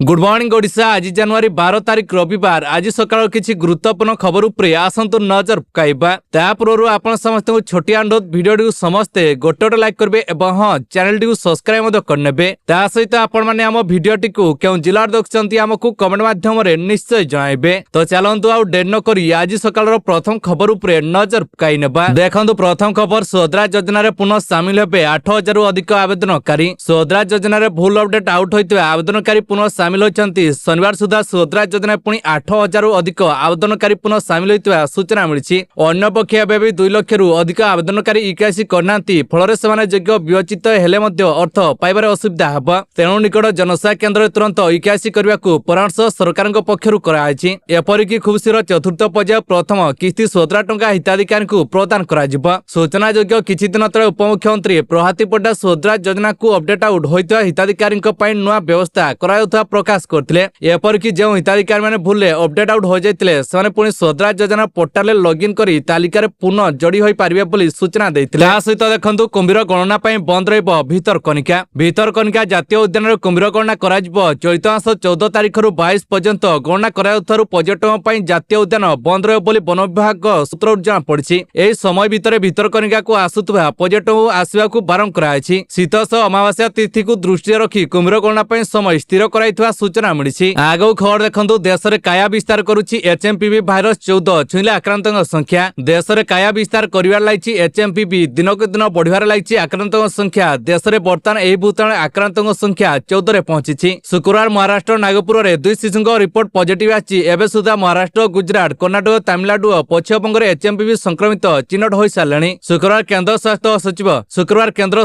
Good morning Odisha. आज जनवरी 12 तारीख रविवार। आज सकाळ किसी गुरुत्वपूर्ण खबर उपरे आसंतु नजर पकाइबा। ता पूर्व आपण समस्त छोटिया अनुरोध वीडियो समस्ते गोटे लाइक करबे एवं हाँ चैनल टी सब्सक्राइब मध्य करनेबे। ता सहित आपण माने हम वीडियो टी को केउ जिल्ला देखछंती हमकु कमेंट माध्यम रे निश्चय जणाइबे। तो चलंतु आ डेट न करी आज सकाळ प्रथम खबर उपरे नजर पकाइ नेबा। देखंतु प्रथम खबर सुभद्रा योजना रे पुनः शामिल हेबे 8000 रु अधिक आवेदनकारी। सुभद्रा योजना रे भूल अपडेट आउट होइतबे आवेदनकारी पुनः शामिल होती। शनिवार सुधा सुभद्रा योजना पुणी 8000 रु अधिक आवेदनकारी पुनः शामिल होता सूचना मिली। अन्य पक्ष एवं भी 2 लाख रु अधिक आवेदनकारी इकासी करना फल से योग्य विवेचित हेले अर्थ पाइबार असुविधा हे। तेणु निकट जनसेवा केन्द्र तुरंत इकासी करने को परामर्श सरकार पक्षर करपरिक खूब शीघ्र चतुर्थ पर्याय प्रथम किस्ती 17 टंका हिताधिकारी को प्रदान कर। सूचना योग्य किछि दिन तले उपमुख्यमंत्री प्रभाती पट्टा सुभद्रा योजना को अपडेट आउट होता हिताधिकारी नुआ व्यवस्था कर प्रकाश करथिले। एपरिक जो हिताधिकारी माने भूले अपडेट आउट हो जाइतिले सेमाने पुणी सुभद्रा योजना पोर्टाल लॉगिन करी तालिकार पुनः जोड़ी होई पारिबे बोली सूचना दैथिले। आ सहित देखंतु कुंभीर गणना पई बंद रहइबो भितरकनिका जातीय उद्यान रे कुंभीर गणना कराजिबो। चलित मास 14 तारिख रु 22 पर्यंत गणना कराउथारु पर्यटन पई जातीय उद्यान बंद रहइबो बोली वन विभाग सूत्रରୁ जଣା पड़िछि। एही समय भितरे भितरकनिका को आसुथबा पर्यटन आसीबा को बारण कराइछि। शीतस अमावास्या तिथि को दृष्टि रखी कुंभीर गणना पई समय स्थिर कराइथवा सूचना मिली। आगो खबर देखंतु देश में काया विस्तार करुछि एचएमपीवी भाइरस 14 छुईले आक्रांतों संख्या। देश में काया विस्तार करिवार लागिछि एचएमपीवी दिनक दिन बढ़िबार लागिछि आक्रांतों संख्या। देश में बर्तमान एही भूताणु आक्रांतों संख्या 14 रे पहुंची। शुक्रवार महाराष्ट्र नागपुर में 2 शिशुଙ୍କ रिपोर्ट पॉजिटिव आछि। एबे सुधा महाराष्ट्र गुजरात कर्णाटक तमिलनाडु और पश्चिमबंग में एचएमपीवी संक्रमित चिन्हट हो सारे। शुक्रवार केंद्र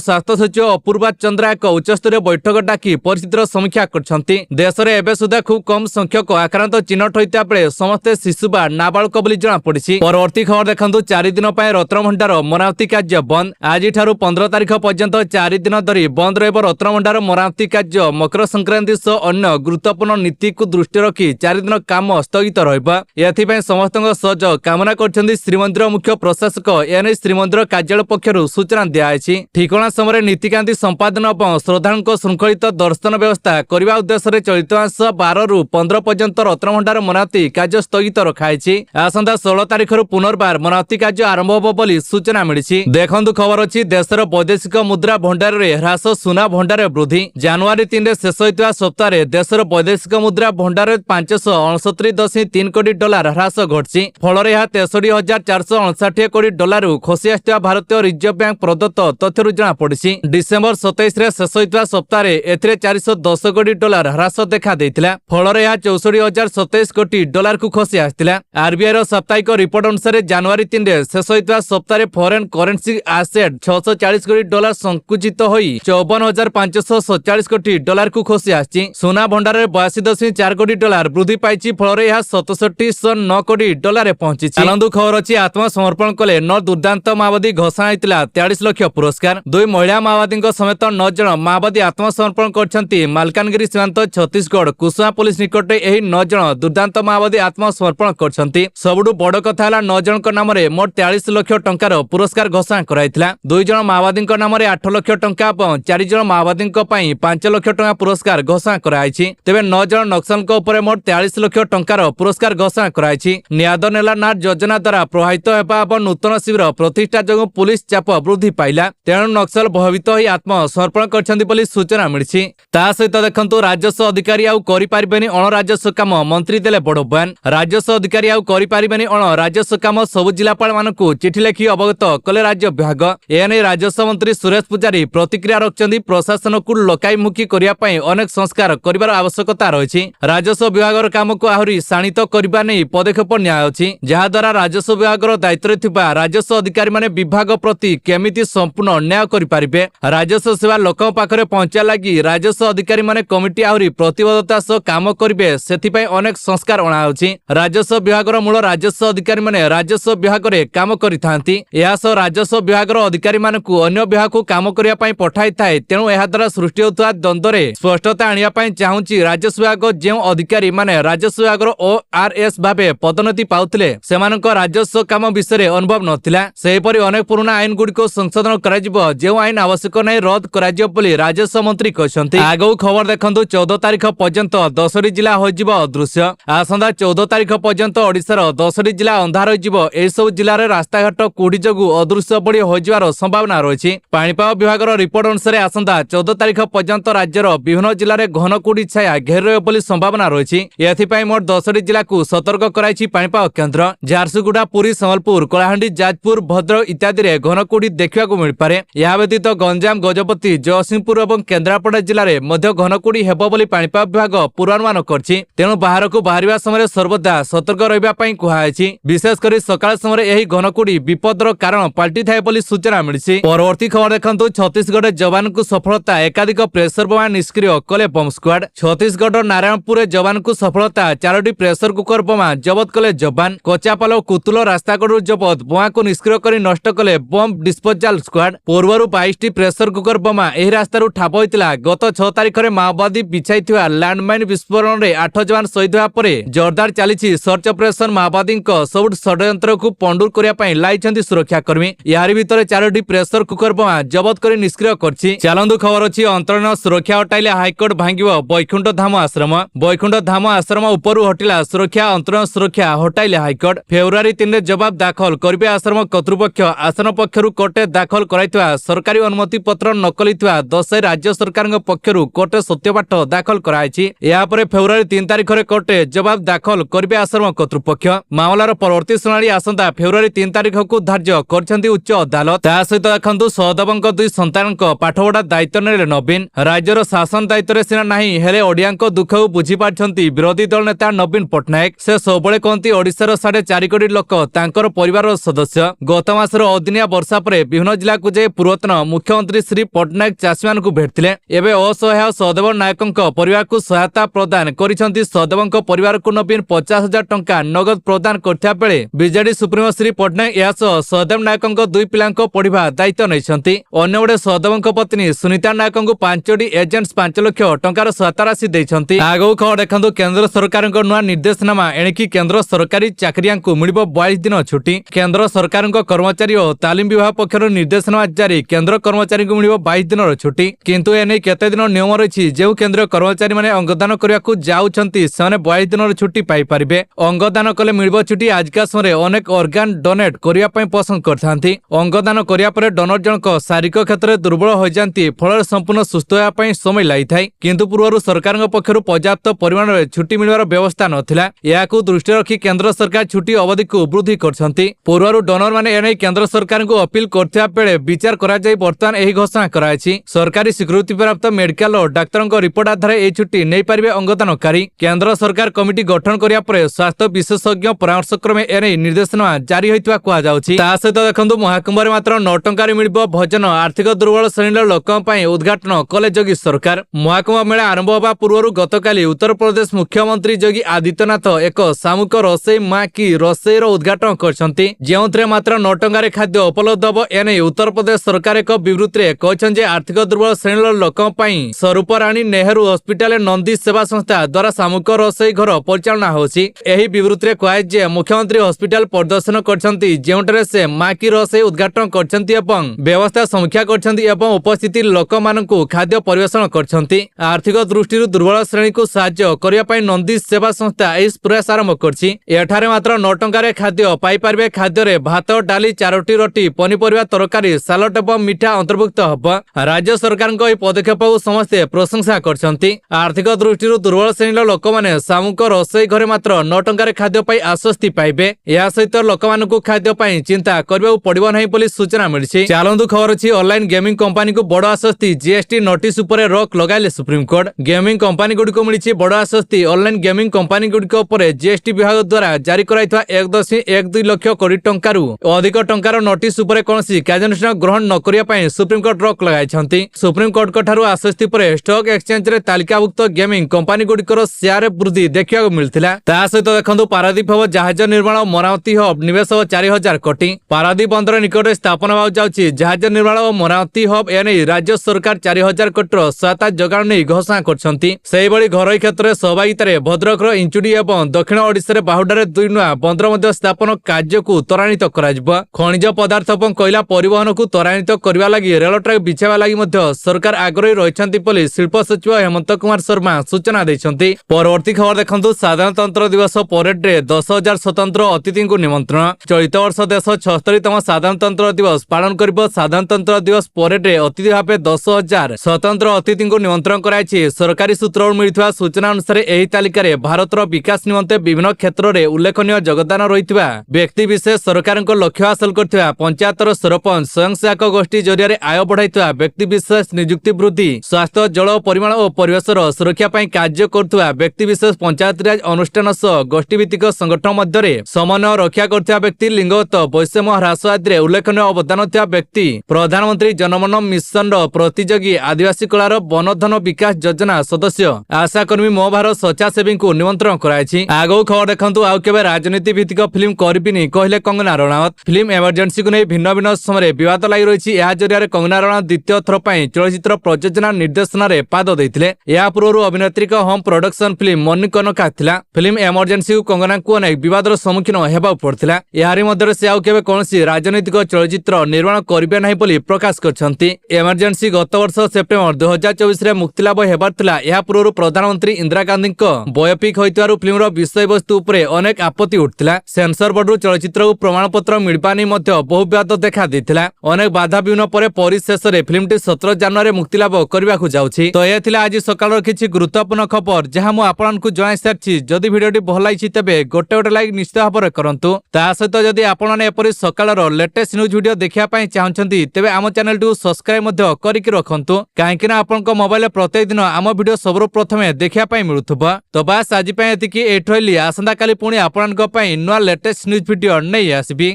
स्वास्थ्य सचिव अपूर्वा चंद्रा एक उच्चस्तरीय बैठक डाकी परिस्थितिर समीक्षा करछंती। देश में एबे सुधा खूब कम संख्यक आक्रांत चिन्हट होता बेले समस्ते शिशु बा नाबालक बोली जना पड़ी। परवर्ती खबर देखंतु 4 दिन रत्नभंडार मरामती कार्य बंद। आज 15 तारिख पर्यंत 4 दिन धरी बंद रहिबो रत्नभंडार मरामती कार्य। मकर संक्रांति सह अन्य गुरुत्वपूर्ण नीति को दृष्टि रखी 4 दिन काम स्थगित रहिबा। एथिपई समस्तक सहयोग कामना करछन्ती श्रीमंदिर मुख्य प्रशासक। एने श्रीमंदिर कार्यालय पक्षरु सूचना दियाछि। ठिकाना समय नीतिकांति संपादन और श्रद्धालुଙ୍କ श्रृंखलित दर्शन व्यवस्था करने उद्देश्य चलित मास 12 रु 15 पर्यंत रत्नभंडार मरामती कार्य स्थगित रखाई। आसंता 16 तारिख पुनर्बार मरामती कार्य आरंभ होब बोली सूचना मिली। देखंतु खबर अछि देशर वैदेशिक मुद्रा भंडार रे ह्रास सुना भंडार वृद्धि। जनवरी 3 रे शेष होइतवा सप्ताह देशर वैदेशिक मुद्रा भंडार 569.3 कोटी डॉलर ह्रास घटछि। फल यह 63,459 कोटी डॉलर खसी आसथिबा भारतीय रिजर्व बैंक प्रदत्त तथ्यरु जना पड़िछि। डिसेंबर 27 रे शेष होइतवा सप्ताह एथिरे 410 कोटी डॉलर ह्रास देखा देइतिला। फल यह 64,027 कोटी डॉलर को खसी आसथिला। आरबीआई रो साप्ताहिक रिपोर्ट अनुसार जनवरी 3 रे शेष होइतवा सप्ताह फॉरेन करेंसी एसेट 640 कोटी डॉलर संकुचित होई 54,547 कोटी डॉलर को खसी आछि। सोना भंडार 82.4 कोटी डॉलर वृद्धि पाइछि। फल यह 6709 कोटी डॉलर पहुंची। चलंदु खबर अछि आत्मसमर्पण कले 9 दुर्दांत माओवादी घोषणा होइतिला 43 लाख पुरस्कार। 2 महिला माओवादी समेत 9 जन माओवादी आत्मसमर्पण करछन्ती। मालकानगिरी सीमांत छत्तीसगढ़ कुसुमा पुलिस निकटे एही 9 जन दुर्दांत माओवादी आत्मसमर्पण करछन्ती। सबुठु बड़ कथा हला 9 जनक नाम रे मोट 43 लाख टंकार पुरस्कार घोषणा कराइतिला। 2 जन माओवादी नाम रे 8 लाख टंका और 4 जन माओवादी 5 लाख टंका पुरस्कार घोषणा कराइछि। तेबे 9 जन नक्सलक ऊपर मोट 43 लाख टंकार पुरस्कार घोषणा कराइछि। नियाद नेला नाट योजना द्वारा प्रभावित हेबा और नूतन शिविर प्रतिष्ठा जगह पुलिस चाप वृद्धि पाइला। तेणु नक्सल भयभीत होई आत्मसमर्पण करछन्ती बोली सूचना मिलिछि। ता सहित देखंतु राजस्व अधिकारी आउ करि पारिबेनी अण राजस्व काम मंत्री देले बड़ बयान। राजस्व अधिकारी आउ करि पारिबेनी अण राजस्व काम सब जिलापाल मानकु चिठी लेखि अवगत कले राज्य विभाग। एने राजस्व मंत्री सुरेश पुजारी प्रतिक्रिया रखछन्ती। प्रशासन को लकाईमुखी करिया पई अनेक संस्कार करिवार आवश्यकता रहिछि। राजस्व विभागर काम को आहुरी शाणित करिबा नै पदक्षेप न्याय अछि। जहा द्वारा राजस्व विभागर दायित्व थिबा राजस्व अधिकारी माने विभाग प्रति केमिति संपूर्ण न्याय करि पारिबे। राजस्व सेवा लोकन पाखरे पहुंचा लागि राजस्व अधिकारी माने कमिटी आहुरी प्रतिबद्धता सह काम करिबे। सेथिपई अनेक संस्कार अणा होछि। राजस्व विभागर मूल राजस्व अधिकारी माने राजस्व विभाग रे काम करिथांती। एहा सह राजस्व विभागर अधिकारी मानकु अन्य विभाग को काम करिया पई पठाई थाए। तेणु एहा द्वारा सृष्टि होतुवा द्वंद्व रे स्पष्टता आनिया पई चाहुछि। राजस्व विभाग जेउ अधिकारी माने राजस्व विभागर ओआरएस भाबे पदोन्नति पाउथिले सेमानक राजस्व काम विषय अनुभव नथिला। सेहिपरि अनेक पुराना आईन गुडिको संशोधन कराजिबो। जेउ आईन आवश्यक नै रद्द कराजिबो बोली राजस्व मंत्री कहछन्ती। आगौ खबर देखंतु 14 तारिख पर्यंत 10टी जिला होइजिबो अदृश्य। आसंदा 14 तारिख पर्यंत ओडिशार 10टी जिला अंधार होइजिबो। ए सब जिल्लार रास्ताघाट कुड़ी जोगु अदृश्य पड़ी होइजिबार संभावना रहिछि। पाणीपाग विभागर रिपोर्ट अनुसार आसंदा 14 तारिख पर्यंत राज्यर विभिन्न जिल्लार घन कुड़ी छाया घेर रहिबो बोली संभावना रहिछि। एथिपाई मोट 10टी जिला को सतर्क कराइछि पाणीपाग केन्द्र। झारसुगुड़ा, पुरी, संबलपुर, कलाहांडी, जाजपुर, भद्रक इत्यादि रे घन कुड़ी देखिबा को मिल पारे। या व्यतीत गंजाम, गजपति, जयसिंहपुर और केन्द्रापड़ा जिले में मध्य घनकुड़ी हेबो बोली पाणीपाग विभाग पूर्वानुमान करछि। तेणु बाहर को बाहरिबा समय सर्वदा सतर्क रहिबा पई कुहायछि। विशेषकर सकाळ समय एही घनकुड़ी विपदर कारण पलटि थाए बोली सूचना मिलिछि। परवर्ती खबर देखंतु। छत्तीसगढ़ जवान को सफलता। एकाधिक प्रेशर बोमा निष्क्रिय कले बम स्क्वाड। छत्तीसगढ़ नारायणपुर जवान को सफलता। 4टी प्रेशर कुकर बोमा जबत कले जवान। कचापाल कुतुल रास्ताकड़ू जबत बोमा को निष्क्रिय करी नष्ट कले बम डिस्पोजाल स्क्वाड। पूर्वरु 22टी प्रेशर कुकर बोमा एही रास्तारु ठाप होइतिला। गत 6 तारिख रे माओवादी बिछाइथिबा लैंडमाइन विस्फोरण रे 8 जवान शहीद होआ परे जोरदार चलीछि सर्च ऑपरेशन। माओवादी सबुठ षड्यंत्र को पंडुर करिया पई लाइछंती सुरक्षाकर्मी। यारि भितरे 4टी प्रेशर कुकर बोमा जबत करी निष्क्रिय करछि। चालंदु खबर अछि। अंतरीण सुरक्षा हटाइले हाईकोर्ट भांगिबो बैकुंठ धाम आश्रम। बैकुंठ धाम आश्रम उपरु हटिला सुरक्षा। अंतरीण सुरक्षा हटाइले हाईकोर्ट। फेब्रुआरी 3 रे जवाब दाखल करिबे आश्रम कर्तृपक्ष। आश्रम पक्षरु कोर्टे दाखल कराइथिबा सरकारी अनुमति पत्र नकलिथिबा 10 राज्य सरकार पक्षरु कोर्टे सत्यपाठ दाखल कराइछि। या परे फेब्रुआरी 3 तारिख रे कोर्टे जवाब दाखल करिबे आश्रम कर्तृपक्ष। मामलार परवर्ती सुनानी आसंता फेब्रुआरी 3 तारिख को धार्य करछन्ती उच्च अदालत। ता सहित देखंतु सहदेवଙ୍କ 2 सन्तानଙ୍କ पाठपढ़ा दायित्व नेले नवीन। राज्यर शासन दायित्व रे सिना नाही हेले ओडियाଙ୍କ दुख बुझी पारछन्ती विरोधी दल नेता नवीन पटनायक। से सबले कहंती ओडिशार 4.5 कोटी लोक तांकर परिवार सदस्य। गत मासर अदिनिया वर्षा परे विभिन्न जिला को जे पूर्वतन मुख्यमंत्री श्री पटनायक चाषीमान को भेटथिले। एबे असहाय सहदेव नायकଙ୍କ परिवार को सहायता प्रदान करिसंती। सहदेवଙ୍କ परिवार को नवीन 50,000 टंका नगद प्रदान करथिया बेले बीजेडी सुप्रीमो श्री पटनायक यास सहदेव नायकଙ୍କ 2 पिलांको पढ़िबा दायित्व नैछंती। अन्य बडे सहदेवଙ୍କ पत्नी सुनीता नायकଙ୍କୁ 5टी एजेंट्स 5 लाख टंकार सहायता राशि दैछंती। आगो खबर देखंतु। केंद्र सरकारଙ୍କ नुआ निर्देशनामा एणिकी केंद्र सरकारी चाकरियांको मिलिबो 22 दिन छुट्टी। केंद्र सरकारଙ୍କ कर्मचारी और तालीम विभाग पक्षरु निर्देशनामा जारी। केंद्र कर्मचारी को मिलिबो 22 दिन छुट्टी। किंतु एने केते दिन नियम रहिछि। जेउ केंद्र कर्मचारी माने अंगदान करिया को जाउछंती सेने 22 दिन छुट्टी पाई परिबे। अंगदान कले मिलिबो छुट्टी। आजका समय अनेक ऑर्गन डोनेट करिया पई पसंद करथांती। अंगदान करिया परे डोनर जनक शारीरिक क्षेत्र दुर्बल हो जांती। फल संपूर्ण सुस्थ होया पई समय लागि थाई। किंतु पूर्वरु सरकारଙ୍କ पक्षरु पर्याप्त परिमाण रे छुट्टी मिलवार व्यवस्था नथिला। याकू दृष्टि रखी केंद्र सरकार छुट्टी अवधि को वृद्धि करछंती। पूर्वरु डोनर माने एने केंद्र सरकार को अपील करथिया बेले विचार करा जाई वर्तमान एही घोषणा कराइछि। सरकारी स्वीकृति प्राप्त मेडिकल और डाक्टरଙ୍କ रिपोर्ट आधार ए छुट्टी नै परिबे अंगदानकारी। केंद्र सरकार कमिटी गठन करिया परे स्वास्थ्य विशेषज्ञ परामर्श क्रमे एने निर्देशनामा जारी होइतबा कुआ जाउछि। ता सहित देखंतु महाकुंभ रे मात्र 9 टंका मिलिबो भोजन। आर्थिक दुर्बल श्रेणीर लोकଙ୍କ ପାଇଁ उद्घाटन कले जोगी सरकार। महाकुंभ मेला आरंभ होबा पूर्वरु गतकाली उत्तर प्रदेश मुख्यमंत्री योगी आदित्यनाथ एक सामूहिक रसोई मां की रसोईर उद्घाटन करछंती। जेउथरे मात्र 9 टंका रे खाद्य उपलब्ध हो एने उत्तर प्रदेश सरकार एक विवृत्ति रे कहछन जे आर्थिक दुर्बल श्रेणीर लोकଙ୍କ ପାଇଁ स्वरूप रानी नेहरू हॉस्पिटल नंदी सेवा संस्था द्वारा सामूहिक रसोई घर परिचालना होछि। एही विवृत्ति रे कहै जे मुख्यमंत्री हॉस्पिटल परिदर्शन करछंती। जेउठरे से मां की रसोई उद्घाटन करछंती एवं व्यवस्था समीक्षा करछंती एवं उपस्थित लोक माननकु खाद्य परिवेषण करछंती। आर्थिक दृष्टि दुर्बल श्रेणी को सहायता करिया पई नंदी सेवा संस्था एस प्रयास आरंभ करछि। एठारे मात्र 9 टंका रे खाद्य पाई पारबे। खाद्य रे भात, डाली, 4टी रोटी, पनीपरिया तरकारी, सालाड एवं मिठा अंतर्भुक्त हबो। राज्य सरकारଙ୍କ ए पदक्षेप को समस्ते प्रशंसा करछंती। आर्थिक दृष्टि दुर्बल श्रेणीर लोक माने सामूहिक रसोई घरे मात्र 9 टंका रे खाद्य पाई आश्वस्ति पाइबे। या सहित लोक माननकु खाद्य पाई चिंता करबा पड़िबो नाही बोली सूचना मिलिछि। चालंदु खबर अछि। ऑनलाइन गेमिंग कंपनी को बड़ आश्वस्ति। जीएसटी नोटिस ऊपर रोक लगाइले सुप्रीम कोर्ट। गेमिंग कंपनी गुडी को मिलिछि बड़ आश्वस्ति। ऑनलाइन गेमिंग कंपनी गुडी को ऊपर जीएसटी विभाग द्वारा जारी कराइथवा 1.12 लाख कोटी टंकारु अधिक टंकार नोटिस ऊपर कोनसी कार्यानुष्ठान ग्रहण न करिया पई सुप्रीम कोर्ट रोक लगाइछंती। सुप्रीम कोर्ट कठारु आश्वस्ति पर स्टॉक एक्सचेंज रे तालिकाभुक्त गेमिंग कंपनी गुडीकर शेयर वृद्धि देखिया को मिलथिला। ता सहित देखंतु पारादीप हब जहाज निर्माण और मरामती हब निवेश 4000 कोटी। पारादीप बंदर निकट स्थापना होउ जाउछि जहाज निर्माण और मरामती हब एने राज्य सरकार 4000 कोटी सहायता जोगाण नै घोषणा करछंती। सेहि बळी घरोई क्षेत्र रे सहभागिता रे भद्रक रो इंचुडी एवं दक्षिण ओडिसा रे बाहुडा रे 2 नुआ बंदर मध्य स्थापन कार्य को त्वरान्वित कराजिबो। खनिज पदार्थ एवं कोयला परिवहन को त्वरान्वित करबा लागि रेल ट्रैक बिछावा लागि मध्य सरकार आग्रही रहिछंती बोली शिल्प सचिव हेमंत ସନ୍ତ କୁମାର ଶର୍ମା ସୂଚନା ଦେଇଛନ୍ତି। ପରବର୍ତ୍ତୀ ଖବର ଦେଖନ୍ତୁ। ସାଧାରଣତନ୍ତ୍ର ଦିବସ ପରେଡରେ 10,000 ସ୍ୱତନ୍ତ୍ର ଅତିଥିଙ୍କୁ ନିମନ୍ତ୍ରଣ। ଚଳିତ ବର୍ଷ ଦେଶ 76ତମ ସାଧାରଣତନ୍ତ୍ର ଦିବସ ପାଳନ କରିବ। ସାଧାରଣତନ୍ତ୍ର ଦିବସ ପରେଡରେ ଅତିଥି ଭାବେ 10,000 ସ୍ୱତନ୍ତ୍ର ଅତିଥିଙ୍କୁ ନିମନ୍ତ୍ରଣ କରାଯାଇଛି। ସରକାରୀ ସୂତ୍ରରୁ ମିଳିଥିବା ସୂଚନା ଅନୁସାରେ ଏହି ତାଲିକାରେ ଭାରତର ବିକାଶ ନିମନ୍ତେ ବିଭିନ୍ନ କ୍ଷେତ୍ରରେ ଉଲ୍ଲେଖନୀୟ ଯୋଗଦାନ ରହିଥିବା ବ୍ୟକ୍ତିବିଶେଷ, ସରକାରଙ୍କ ଲକ୍ଷ୍ୟ ହାସଲ କରିଥିବା ପଞ୍ଚାୟତର ସରପଞ୍ଚ, ସ୍ୱୟଂସହାୟକ ଗୋଷ୍ଠୀ ଜରିଆରେ ଆୟ ବଢ଼ାଇଥିବା ବ୍ୟକ୍ତିବିଶେଷ, ନିଯୁକ୍ତି ବୃଦ୍ଧି, ସ୍ୱାସ୍ଥ୍ୟ, ଜଳ, ପରିମାଣ ଓ ପରିବେଶର ସୁରକ୍ଷା ପାଇଁ କାର୍ଯ୍ୟ କରୁଥିବା ବ୍ୟକ୍ତିବିଶେଷ, ପଞ୍ଚାୟତିରାଜ ଅନୁଷ୍ଠାନ ସହ ଗୋଷ୍ଠୀଭିତ୍ତିକ ସଂଗଠନ ମଧ୍ୟରେ ସମନ୍ୱୟ ରକ୍ଷା କରୁଥିବା ବ୍ୟକ୍ତି, ଲିଙ୍ଗଗତ ବୈଷମ୍ୟ ହ୍ରାସ ଆଦିରେ ଉଲ୍ଲେଖନୀୟ ଅବଦାନ ଥିବା ବ୍ୟକ୍ତି, ପ୍ରଧାନମନ୍ତ୍ରୀ ଜନମନ ମିଶନର ପ୍ରତିଯୋଗୀ, ଆଦିବାସୀ କଳାର ବନଧନ ବିକାଶ ଯୋଜନା ସଦସ୍ୟ, ଆଶାକର୍ମୀ, ମୋ ଭାରତ ସ୍ୱେଚ୍ଛାସେବୀଙ୍କୁ ନିମନ୍ତ୍ରଣ କରାଯାଇଛି। ଆଗକୁ ଖବର ଦେଖନ୍ତୁ। ଆଉ କେବେ ରାଜନୀତି ଭିତ୍ତିକ ଫିଲ୍ମ କରିବିନି କହିଲେ କଙ୍ଗନା ରଣାୱତ। ଫିଲ୍ମ ଏମର୍ଜେନ୍ସିକୁ ନେଇ ଭିନ୍ନ ଭିନ୍ନ ସମୟରେ ବିବାଦ ଲାଗି ରହିଛି। ଏହା ଜରିଆରେ କଙ୍ଗନା ରଣାୱତ ଦ୍ୱିତୀୟ ଥର ପାଇଁ ଚଳଚ୍ଚିତ୍ର ପ୍ରଯୋଜନା ନିର୍ଦ୍ଦେଶନାରେ ପାଦ ଦେଇଥିଲେ। ଏହା ପୂର୍ବରୁ ଅଭିନେତ୍ରୀଙ୍କ ହୋମ୍ ପ୍ରଡକ୍ସନ ଫିଲ୍ମ ମନି କନକା ଥିଲା। ଫିଲ୍ମ ଏମର୍ଜେନ୍ସିକୁ କଙ୍ଗନାଙ୍କୁ ଅନେକ ବିବାଦର ସମ୍ମୁଖୀନ ହେବାକୁ ପଡ଼ିଥିଲା। ଏହାରି ମଧ୍ୟରେ ସେ ଆଉ କେବେ କୌଣସି ରାଜନୈତିକ ଚଳଚ୍ଚିତ୍ର ନିର୍ମାଣ କରିବେ ନାହିଁ ବୋଲି ପ୍ରକାଶ କରିଛନ୍ତି। ଏମର୍ଜେନ୍ସି ଗତ ବର୍ଷ ସେପ୍ଟେମ୍ବର 2024ରେ ମୁକ୍ତିଲାଭ ହେବାର ଥିଲା। ଏହା ପୂର୍ବରୁ ପ୍ରଧାନମନ୍ତ୍ରୀ ଇନ୍ଦିରା ଗାନ୍ଧୀଙ୍କ ବୟୋପିକ୍ ହୋଇଥିବାରୁ ଫିଲ୍ମର ବିଷୟବସ୍ତୁ ଉପରେ ଅନେକ ଆପତ୍ତି ଉଠିଥିଲା। ସେନ୍ସର ବୋର୍ଡରୁ ଚଳଚ୍ଚିତ୍ରକୁ ପ୍ରମାଣପତ୍ର ମିଳିବା ନେଇ ମଧ୍ୟ ବହୁ ବିବାଦ ଦେଖା ଦେଇଥିଲା। ଅନେକ ବାଧା ବିଘ୍ନ ପରେ ପରିଶେଷରେ ଫିଲ୍ମଟି 17 ଜାନୁଆରୀରେ ମୁକ୍ତିଲାଭ କରିବାକୁ ଯାଉଛି। ତ ଏ ଥିଲା ଆଜି ସକାଳର କିଛି ଗୁରୁତ୍ୱପୂର୍ଣ୍ଣ ଖବର ଯାହା ମୁଁ ଆପଣଙ୍କୁ ଜଣାଇ ସାରିଛି। ଯଦି ଭିଡ଼ିଓଟି ଭଲ ଲାଗିଛି ତେବେ ଗୋଟେ ଲାଇକ୍ ନିଶ୍ଚିତ ଭାବରେ କରନ୍ତୁ। ତା ସହିତ ଯଦି ଆପଣମାନେ ଏପରି ସକାଳର ଲେଟେଷ୍ଟ ନ୍ୟୁଜ୍ ଭିଡ଼ିଓ ଦେଖିବା ପାଇଁ ଚାହୁଁଛନ୍ତି ତେବେ ଆମ ଚ୍ୟାନେଲଟିକୁ ସବସ୍କ୍ରାଇବ ମଧ୍ୟ କରିକି ରଖନ୍ତୁ, କାହିଁକି ନା ଆପଣଙ୍କ ମୋବାଇଲରେ ପ୍ରତ୍ୟେକ ଦିନ ଆମ ଭିଡ଼ିଓ ସବୁରୁ ପ୍ରଥମେ ଦେଖିବା ପାଇଁ ମିଳୁଥିବ। ତ ବାସ୍ ଆଜି ପାଇଁ ଏତିକି। ଏଇଠୁ ରହିଲି। ଆସନ୍ତାକାଲି ପୁଣି ଆପଣଙ୍କ ପାଇଁ ନୂଆ ଲେଟେଷ୍ଟ ନ୍ୟୁଜ୍ ଭିଡ଼ିଓ ନେଇ ଆସିବି।